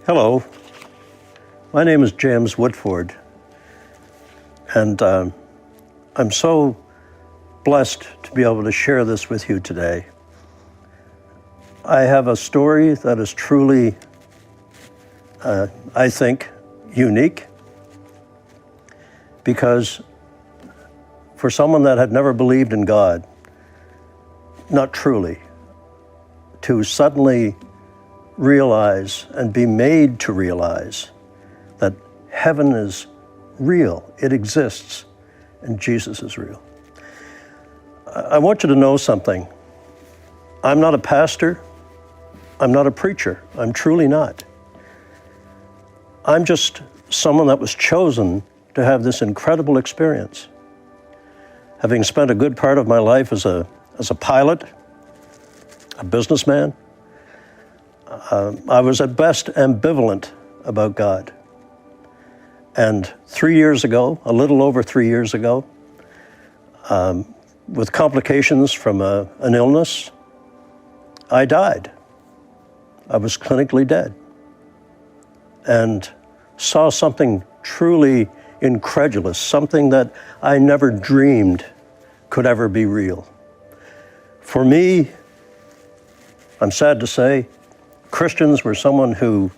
Hello, my name is James Woodford, and I'm so blessed to be able to share this with you today. I have a story that is truly, I think, unique, because for someone that had never believed in God, not truly, to suddenly realize and be made to realize that heaven is real, it exists, and Jesus is real. I want you to know something. I'm not a pastor, I'm not a preacher, I'm truly not. I'm just someone that was chosen to have this incredible experience. Having spent a good part of my life as a pilot, a businessman, I was at best ambivalent about God. And 3 years ago, a little over 3 years ago, with complications from an illness, I died. I was clinically dead and saw something truly incredulous, something that I never dreamed could ever be real. For me, I'm sad to say, Christians were someone who,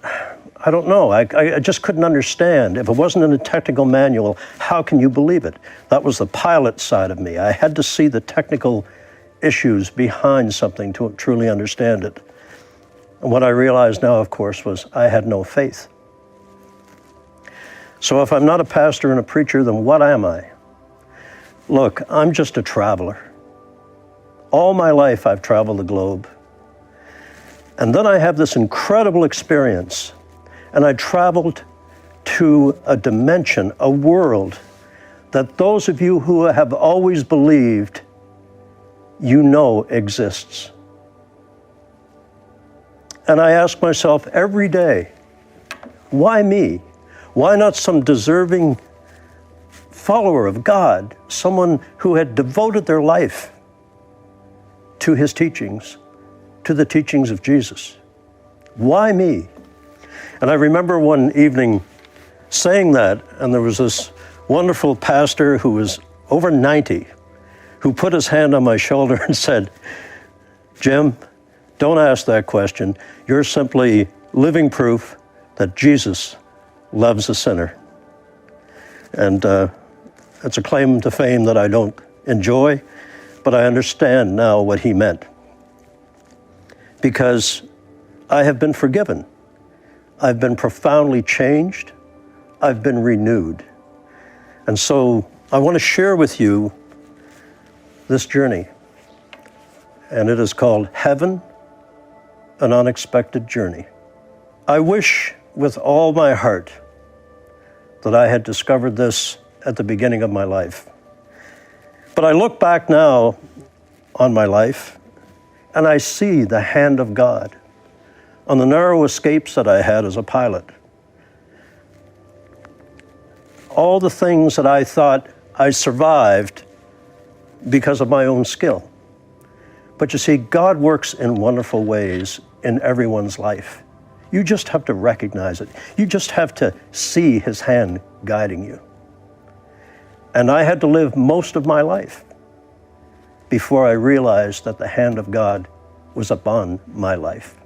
I don't know, I just couldn't understand. If it wasn't in a technical manual, how can you believe it? That was the pilot side of me. I had to see the technical issues behind something to truly understand it. And what I realized now, of course, was I had no faith. So if I'm not a pastor and a preacher, then what am I? Look, I'm just a traveler. All my life I've traveled the globe. And then I have this incredible experience, and I traveled to a dimension, a world, that those of you who have always believed, you know exists. And I ask myself every day, why me? Why not some deserving follower of God, someone who had devoted their life to his teachings, to the teachings of Jesus? Why me? And I remember one evening saying that, and there was this wonderful pastor who was over 90 who put his hand on my shoulder and said, "Jim, don't ask that question. You're simply living proof that Jesus loves a sinner." And it's a claim to fame that I don't enjoy, but I understand now what he meant. Because I have been forgiven. I've been profoundly changed. I've been renewed. And so I want to share with you this journey. And it is called Heaven, an Unexpected Journey. I wish with all my heart that I had discovered this at the beginning of my life. But I look back now on my life, and I see the hand of God on the narrow escapes that I had as a pilot. All the things that I thought I survived because of my own skill. But you see, God works in wonderful ways in everyone's life. You just have to recognize it. You just have to see his hand guiding you. And I had to live most of my life before I realized that the hand of God was upon my life.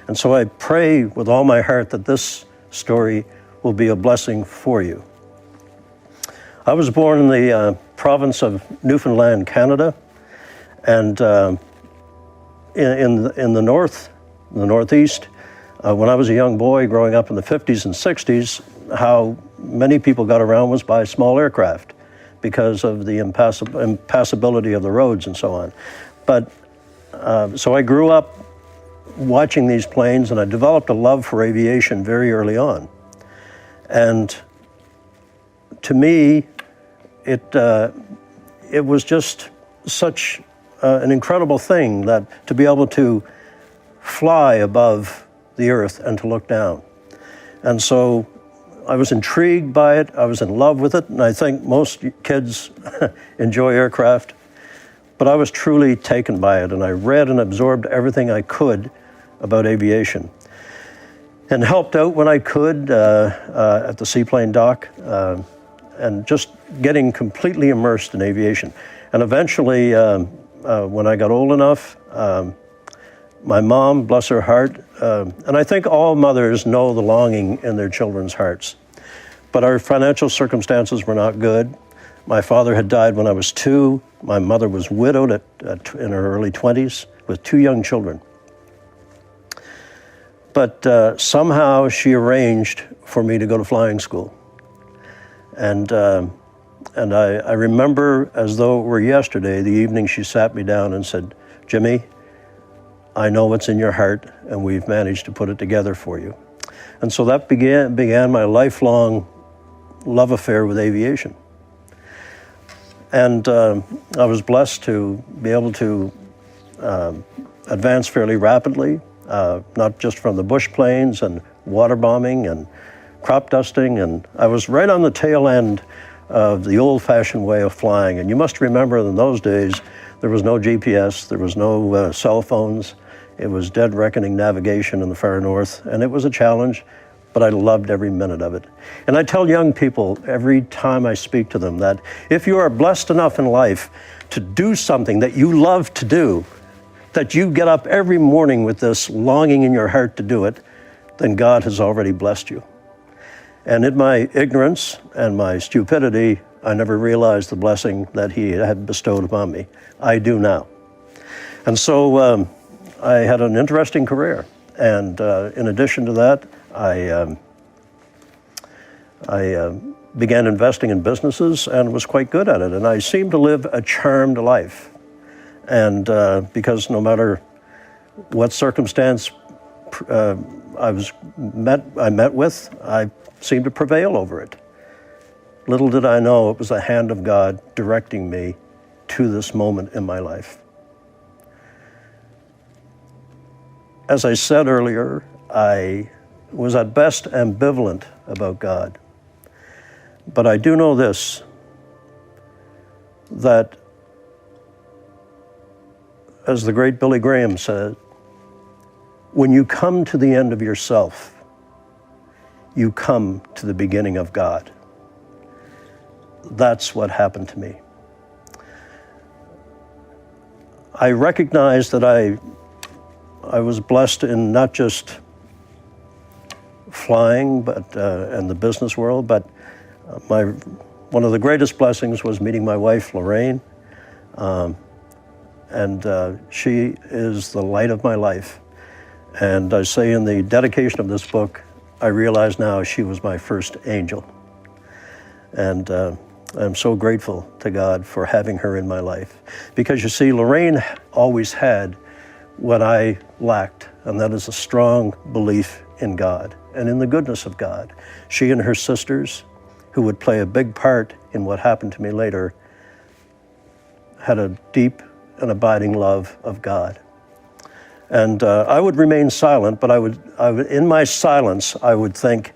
And so I pray with all my heart that this story will be a blessing for you. I was born in the province of Newfoundland, Canada, and in the northeast, when I was a young boy growing up in the 50s and 60s, how many people got around was by small aircraft because of the impassability of the roads and so on. But so I grew up watching these planes, and I developed a love for aviation very early on. And to me, it was just such an incredible thing that to be able to fly above the earth and to look down. And so I was intrigued by it, I was in love with it, and I think most kids enjoy aircraft. But I was truly taken by it, and I read and absorbed everything I could about aviation, and helped out when I could at the seaplane dock, and just getting completely immersed in aviation. And eventually, when I got old enough, my mom, bless her heart, and I think all mothers know the longing in their children's hearts, but our financial circumstances were not good. My father had died when I was 2. My mother was widowed in her early 20s with 2 young children. But somehow she arranged for me to go to flying school. And I remember as though it were yesterday, the evening she sat me down and said, "Jimmy, I know what's in your heart, and we've managed to put it together for you." And so that began my lifelong love affair with aviation. And I was blessed to be able to advance fairly rapidly, not just from the bush planes and water bombing and crop dusting, and I was right on the tail end of the old-fashioned way of flying. And you must remember, in those days, there was no GPS, there was no cell phones. It was dead reckoning navigation in the far north, and it was a challenge, but I loved every minute of it. And I tell young people every time I speak to them that if you are blessed enough in life to do something that you love to do, that you get up every morning with this longing in your heart to do it, then God has already blessed you. And in my ignorance and my stupidity, I never realized the blessing that He had bestowed upon me. I do now. And so I had an interesting career. And in addition to that, I began investing in businesses and was quite good at it. And I seemed to live a charmed life. And because no matter what circumstance I met with, I seemed to prevail over it. Little did I know it was the hand of God directing me to this moment in my life. As I said earlier, I was at best ambivalent about God. But I do know this, that as the great Billy Graham said, when you come to the end of yourself, you come to the beginning of God. That's what happened to me. I recognized that I was blessed in not just flying, but and the business world, but one of the greatest blessings was meeting my wife, Lorraine, and she is the light of my life. And I say in the dedication of this book, I realize now she was my first angel. And I'm so grateful to God for having her in my life. Because you see, Lorraine always had what I lacked, and that is a strong belief in God and in the goodness of God. She and her sisters, who would play a big part in what happened to me later, had a deep and abiding love of God. And I would remain silent, but I would in my silence, I would think,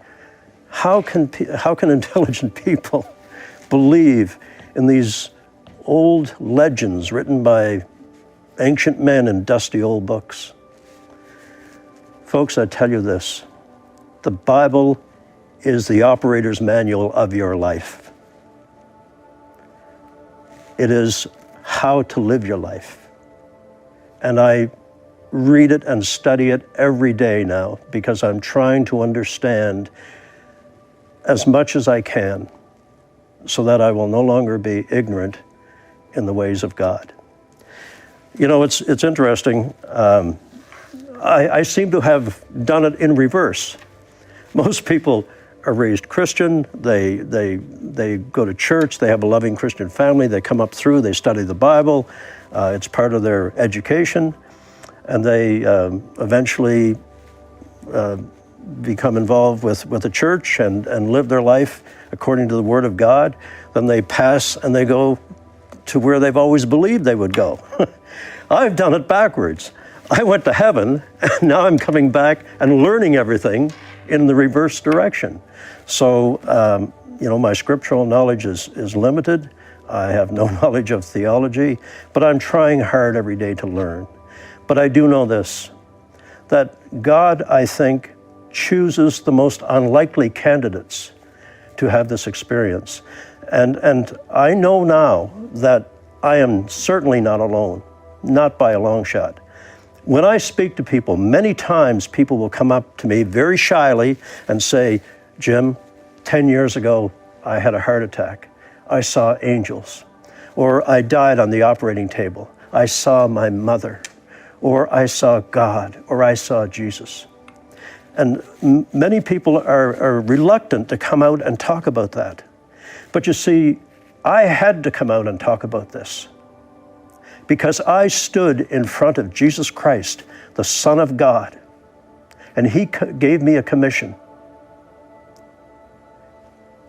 how can intelligent people believe in these old legends written by ancient men in dusty old books? Folks, I tell you this, the Bible is the operator's manual of your life. It is how to live your life. And I read it and study it every day now because I'm trying to understand as much as I can so that I will no longer be ignorant in the ways of God. You know, it's interesting. I seem to have done it in reverse. Most people are raised Christian, they go to church, they have a loving Christian family, they come up through, they study the Bible, it's part of their education, and they eventually become involved with the church and live their life according to the Word of God. Then they pass and they go to where they've always believed they would go. I've done it backwards. I went to heaven, and now I'm coming back and learning everything in the reverse direction. So, my scriptural knowledge is limited. I have no knowledge of theology, but I'm trying hard every day to learn. But I do know this, that God, I think, chooses the most unlikely candidates to have this experience. And I know now that I am certainly not alone, not by a long shot. When I speak to people, many times people will come up to me very shyly and say, Jim, 10 years ago, I had a heart attack. I saw angels. Or I died on the operating table. I saw my mother. Or I saw God. Or I saw Jesus. And many people are reluctant to come out and talk about that. But you see, I had to come out and talk about this because I stood in front of Jesus Christ, the Son of God, and He gave me a commission.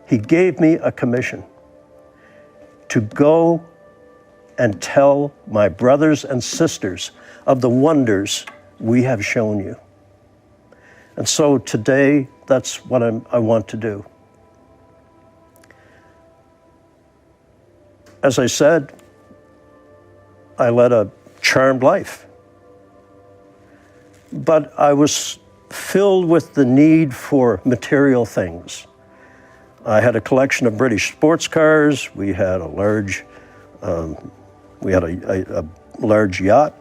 He gave me a commission to go and tell my brothers and sisters of the wonders we have shown you. And so today, that's what I want to do. As I said, I led a charmed life. But I was filled with the need for material things. I had a collection of British sports cars. We had a large yacht.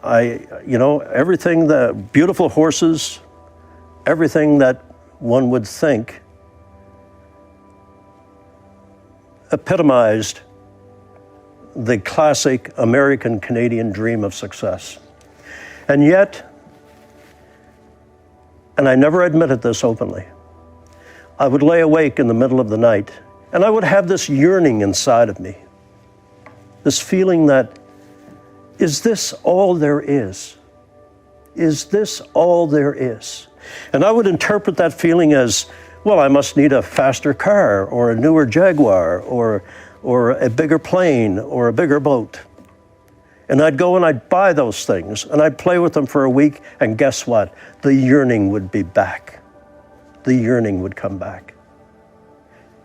Everything, the beautiful horses, everything that one would think epitomized the classic American-Canadian dream of success. And yet, and I never admitted this openly, I would lay awake in the middle of the night and I would have this yearning inside of me, this feeling that, is this all there is? Is this all there is? And I would interpret that feeling as, well, I must need a faster car or a newer Jaguar or a bigger plane or a bigger boat. And I'd go and I'd buy those things and I'd play with them for a week, and guess what? The yearning would be back. The yearning would come back.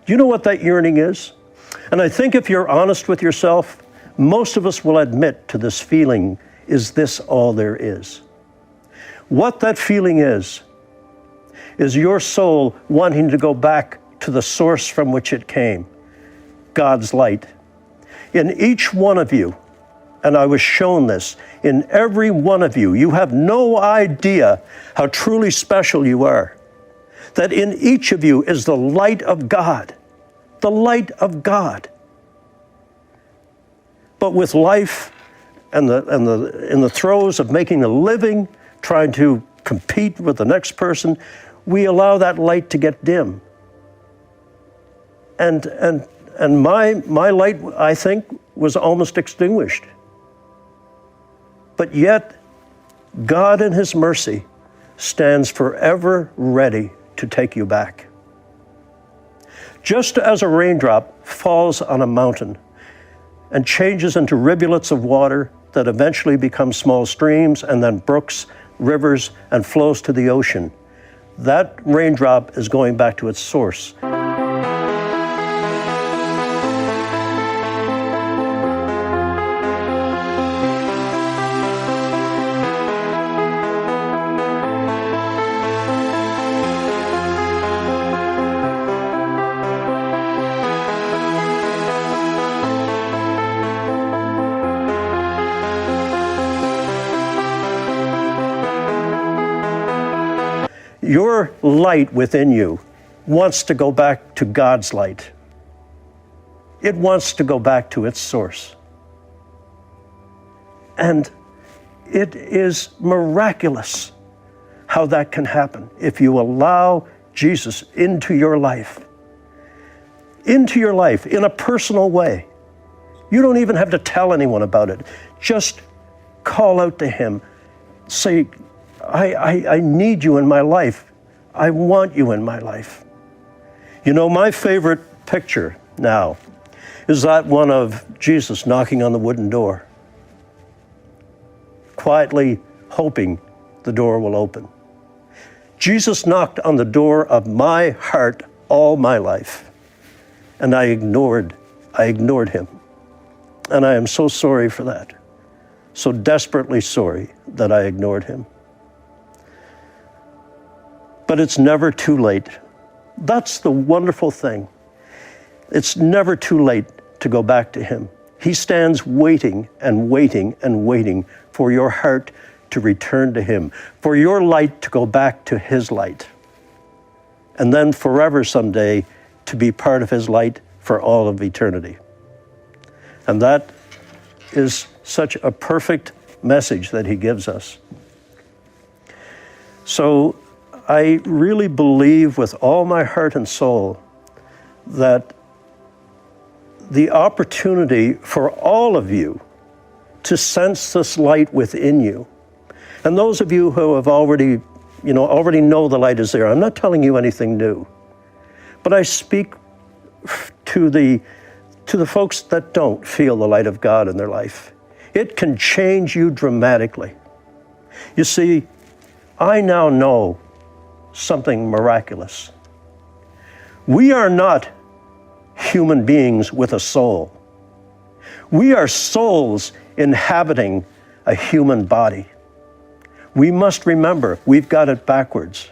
Do you know what that yearning is? And I think if you're honest with yourself, most of us will admit to this feeling, is this all there is? What that feeling is your soul wanting to go back to the source from which it came, God's light. In each one of you, and I was shown this, in every one of you, you have no idea how truly special you are. That in each of you is the light of God, the light of God. But with life and in the throes of making a living, trying to compete with the next person, we allow that light to get dim. And my light, I think, was almost extinguished. But yet, God in His mercy stands forever ready to take you back. Just as a raindrop falls on a mountain and changes into rivulets of water that eventually become small streams and then brooks, rivers, and flows to the ocean, that raindrop is going back to its source. Your light within you wants to go back to God's light. It wants to go back to its source. And it is miraculous how that can happen if you allow Jesus into your life in a personal way. You don't even have to tell anyone about it. Just call out to Him. Say, I need you in my life. I want you in my life. You know, my favorite picture now is that one of Jesus knocking on the wooden door, quietly hoping the door will open. Jesus knocked on the door of my heart all my life, and I ignored Him. And I am so sorry for that. So desperately sorry that I ignored Him. but it's never too late. That's the wonderful thing. It's never too late to go back to him. He stands waiting and waiting and waiting for your heart to return to him, for your light to go back to his light, and then forever someday to be part of his light for all of eternity. And that is such a perfect message that he gives us. So I really believe with all my heart and soul that the opportunity for all of you to sense this light within you, and those of you who have already know the light is there, I'm not telling you anything new, but I speak to the folks that don't feel the light of God in their life. It can change you dramatically. You see, I now know something miraculous. We are not human beings with a soul. We are souls inhabiting a human body. We must remember, we've got it backwards.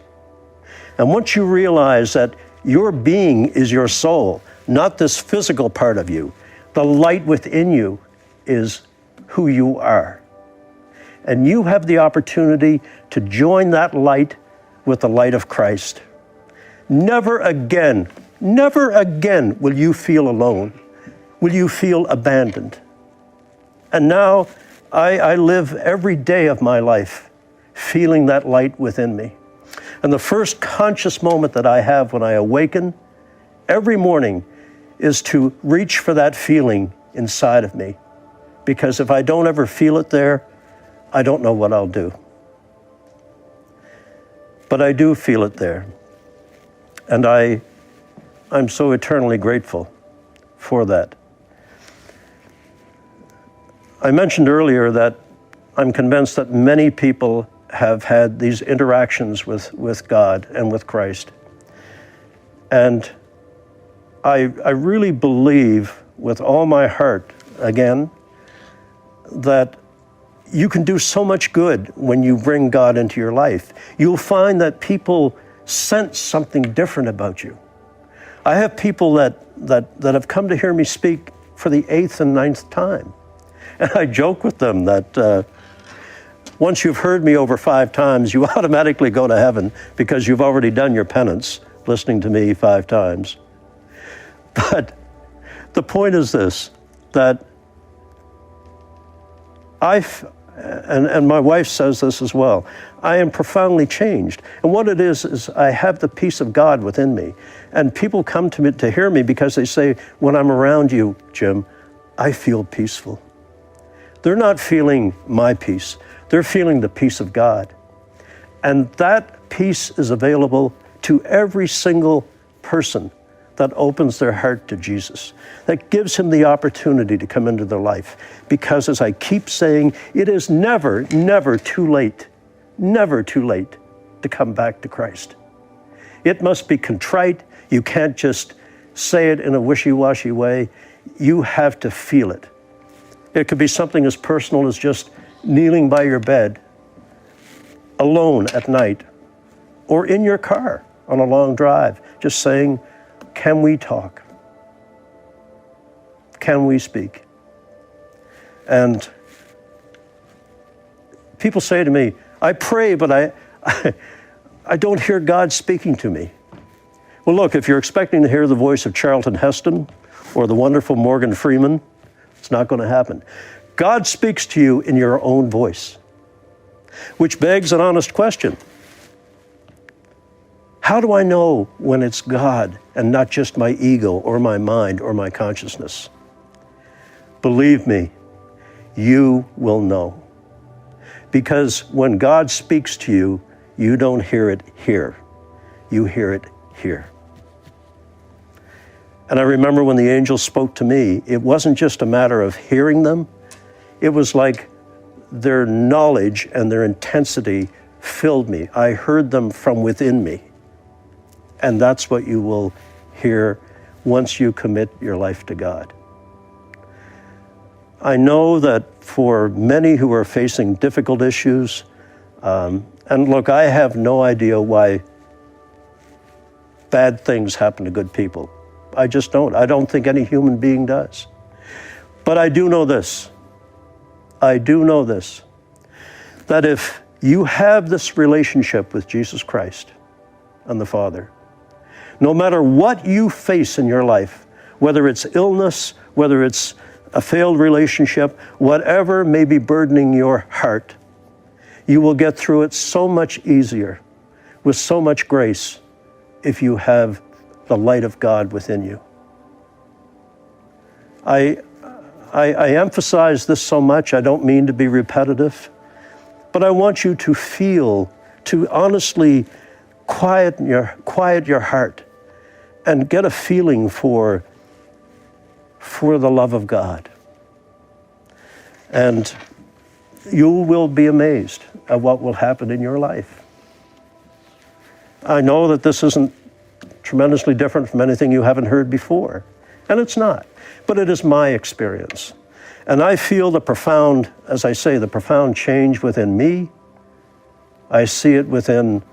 And once you realize that your being is your soul, not this physical part of you, the light within you is who you are. And you have the opportunity to join that light with the light of Christ. Never again will you feel alone, will you feel abandoned. And now I live every day of my life feeling that light within me. And the first conscious moment that I have when I awaken every morning is to reach for that feeling inside of me. Because if I don't ever feel it there, I don't know what I'll do. But I do feel it there. And I'm so eternally grateful for that. I mentioned earlier that I'm convinced that many people have had these interactions with God and with Christ. And I really believe with all my heart, again, that you can do so much good when you bring God into your life. You'll find that people sense something different about you. I have people that have come to hear me speak for the 8th and 9th time. And I joke with them that once you've heard me over 5 times, you automatically go to heaven because you've already done your penance listening to me 5 times. But the point is this, that and my wife says this as well, I am profoundly changed. And what it is I have the peace of God within me. And people come to me to hear me because they say, when I'm around you, Jim, I feel peaceful. They're not feeling my peace. They're feeling the peace of God. And that peace is available to every single person that opens their heart to Jesus, that gives him the opportunity to come into their life. Because as I keep saying, it is never, never too late to come back to Christ. It must be contrite. You can't just say it in a wishy-washy way. You have to feel it. It could be something as personal as just kneeling by your bed, alone at night, or in your car on a long drive, just saying, can we talk? Can we speak? And people say to me, I pray, but I don't hear God speaking to me. Well, look, if you're expecting to hear the voice of Charlton Heston or the wonderful Morgan Freeman, it's not going to happen. God speaks to you in your own voice, which begs an honest question. How do I know when it's God and not just my ego or my mind or my consciousness? Believe me, you will know. Because when God speaks to you, you don't hear it here. You hear it here. And I remember when the angels spoke to me, it wasn't just a matter of hearing them. It was like their knowledge and their intensity filled me. I heard them from within me. And that's what you will hear once you commit your life to God. I know that for many who are facing difficult issues, and look, I have no idea why bad things happen to good people. I just don't. I don't think any human being does. But I do know this. I do know this, that if you have this relationship with Jesus Christ and the Father, no matter what you face in your life, whether it's illness, whether it's a failed relationship, whatever may be burdening your heart, you will get through it so much easier, with so much grace, if you have the light of God within you. I emphasize this so much, I don't mean to be repetitive, but I want you to feel, to honestly quiet your heart and get a feeling for the love of God. And you will be amazed at what will happen in your life. I know that this isn't tremendously different from anything you haven't heard before, and it's not, but it is my experience. And I feel the profound, as I say, the profound change within me. I see it within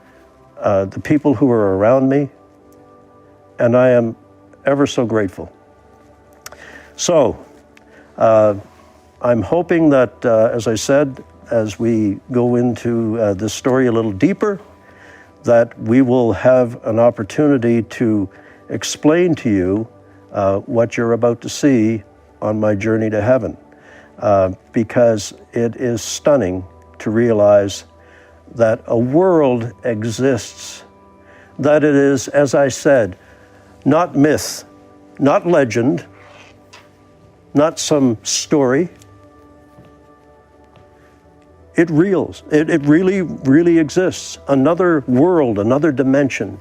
the people who are around me, and I am ever so grateful. So, I'm hoping that, as I said, as we go into this story a little deeper, that we will have an opportunity to explain to you what you're about to see on my journey to heaven, because it is stunning to realize that a world exists, that it is, as I said, not myth, not legend, not some story. It really, really exists. Another world, another dimension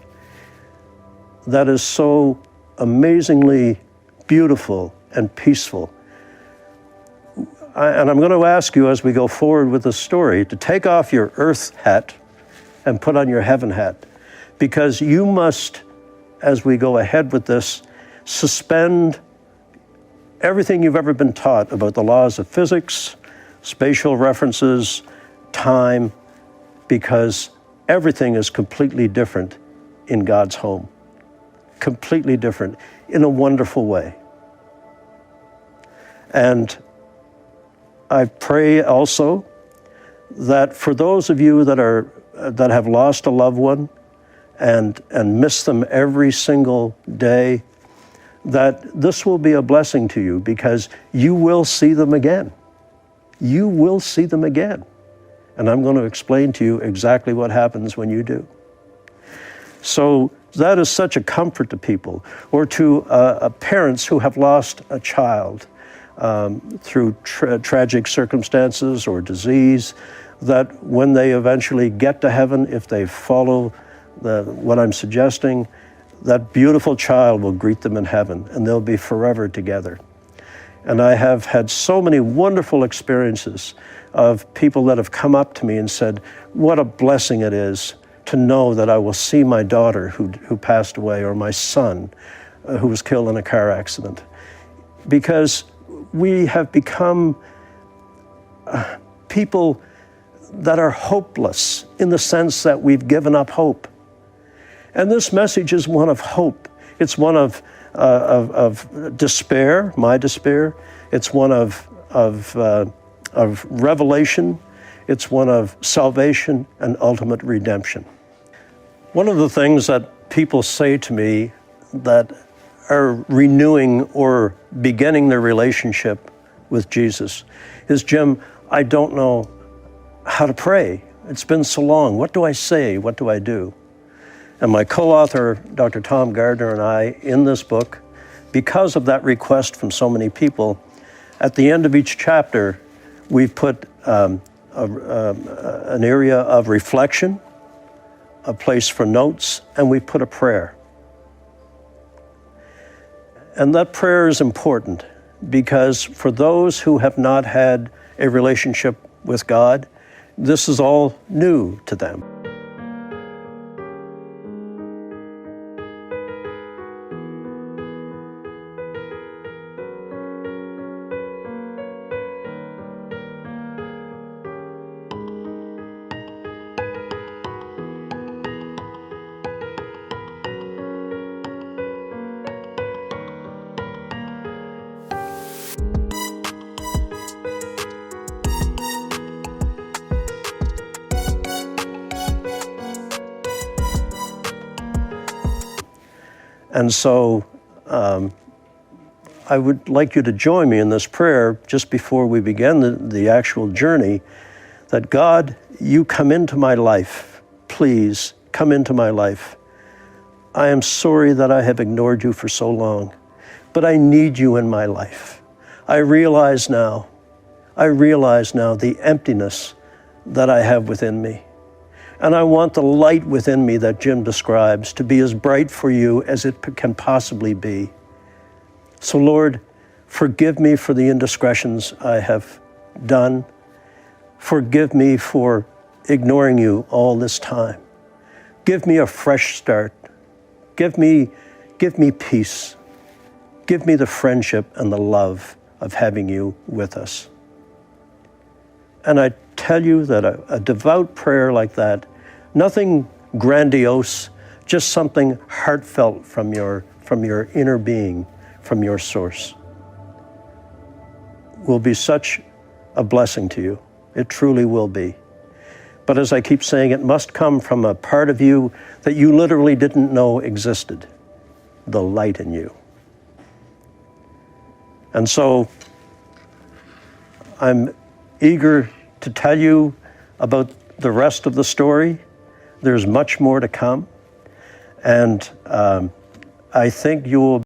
that is so amazingly beautiful and peaceful. And I'm going to ask you as we go forward with the story to take off your earth hat and put on your heaven hat, because you must, as we go ahead with this, suspend everything you've ever been taught about the laws of physics, spatial references, time, because everything is completely different in God's home. Completely different in a wonderful way. And I pray also that for those of you that have lost a loved one and miss them every single day, that this will be a blessing to you, because you will see them again. You will see them again. And I'm going to explain to you exactly what happens when you do. So that is such a comfort to people, or to parents who have lost a child through tragic circumstances or disease, that when they eventually get to heaven, if they follow what I'm suggesting, that beautiful child will greet them in heaven, and they'll be forever together. And I have had so many wonderful experiences of people that have come up to me and said, what a blessing it is to know that I will see my daughter who passed away, or my son who was killed in a car accident. Because we have become people that are hopeless, in the sense that we've given up hope. And this message is one of hope. It's one of despair, my despair. It's one of revelation. It's one of salvation and ultimate redemption. One of the things that people say to me that are renewing or beginning their relationship with Jesus is, Jim, I don't know how to pray. It's been so long. What do I say? What do I do? And my co-author, Dr. Tom Gardner, and I, in this book, because of that request from so many people, at the end of each chapter, we've put an area of reflection, a place for notes, and we put a prayer. And that prayer is important, because for those who have not had a relationship with God, this is all new to them. And so I would like you to join me in this prayer just before we begin the actual journey, that God, you come into my life. Please come into my life. I am sorry that I have ignored you for so long, but I need you in my life. I realize now the emptiness that I have within me. And I want the light within me that Jim describes to be as bright for you as it can possibly be. So Lord, forgive me for the indiscretions I have done. Forgive me for ignoring you all this time. Give me a fresh start. Give me peace. Give me the friendship and the love of having you with us. And I tell you that a devout prayer like that, nothing grandiose, just something heartfelt from your inner being, from your source, will be such a blessing to you. It truly will be. But as I keep saying, it must come from a part of you that you literally didn't know existed, the light in you. And so I'm eager to tell you about the rest of the story. There's much more to come. And I think you will